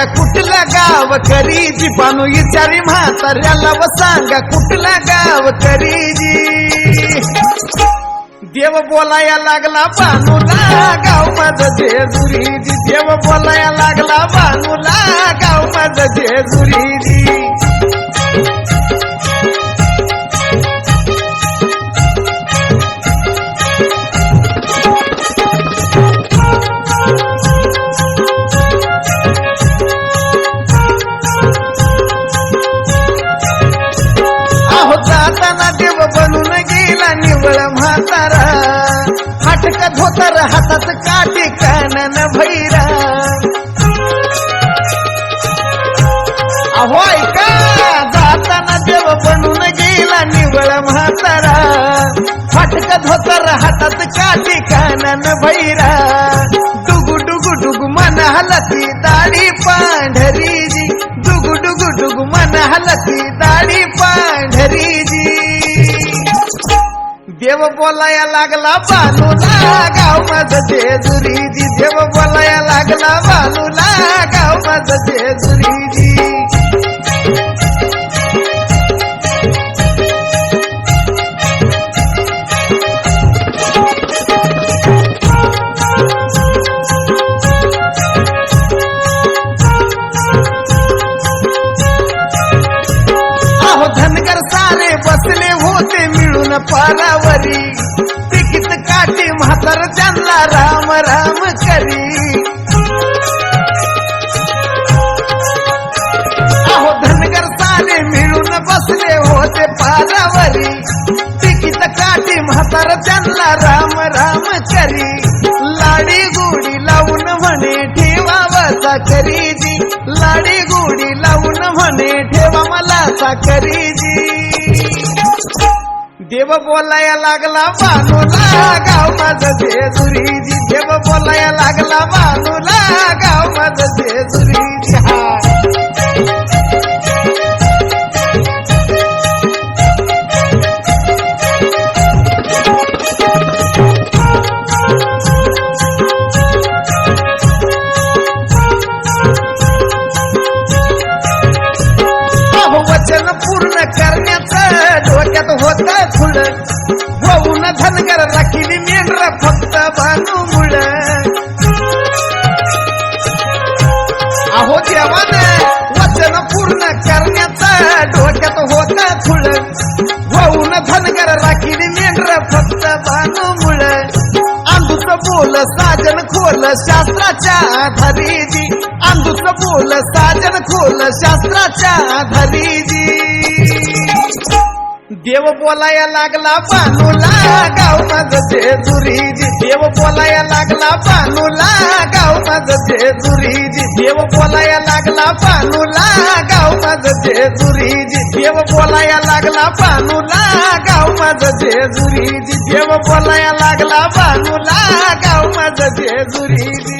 सांगा कुठलं गाव करीजी बानू विचारी म्हाताऱ्याला व सांगा कुठलं गाव करीजी देव बोलाया लागला बानूला गाव माझं जेजुरीजी देव बोलाया लागला बानूला गाव माझं जेजुरीजी जाताना देव बनून गेला निवळ म्हातारा हाटक धोतर हातात काठी कानन भैरा होय का जाताना देव बनून गेला निवळ म्हातारा फाटक धोतर हातात काठी कानन भैरा डुगु डुगु डुगु मन हलती दाढी पांढरीजी डुगु डुगु डुगु मन हलती दाढी पांढरीजी देव बोलाया लागला बानूला गाव माझं जेजुरीजी देव बोलाया लागला बानूला गाव माझं जेजुरीजी धनगर सारे बसले होते मिळून पारावरी तिकीट काठी म्हातार त्यांना राम राम करी धनगर सारे मिळून बसले होते पारावरी तिकीट काठी म्हातार त्यांना राम राम करी लाडी गुडी लावून म्हणे ठेवा साखरीजी लाडी गुडी लावून म्हणे ठेवा मला साखरीजी देव बोलाया लागला बानूला गाव माझं जेजुरीजी देव बोलाया लागला बानूला गाव माझं जेजुरीजी वचन पूर्ण करण्याचं डोक्यात होतं खुळ होऊन धनगर राखीली मेंढर फक्त बानूमुळ देवानं वचन पूर्ण करण्याचं डोक्यात होतं खुळ होऊन धनगर राखीली मेंढर फक्त बानूमुळ अंधूच बोल साजन खोल शास्त्राच्या आधारीजी अंधूच बोल साजन खोल शास्त्राच्या आधारीजी देव बोलाया लागला बानूला गाव माझं जेजुरीजी देव बोलाया लागला बानूला गाव माझं जेजुरीजी देव बोलाया लागला बानूला गाव माझं जेजुरीजी देव बोलाया लागला बानूला गाव माझं जेजुरीजी देव बोलाया लागला बानूला गाव माझं जेजुरीजी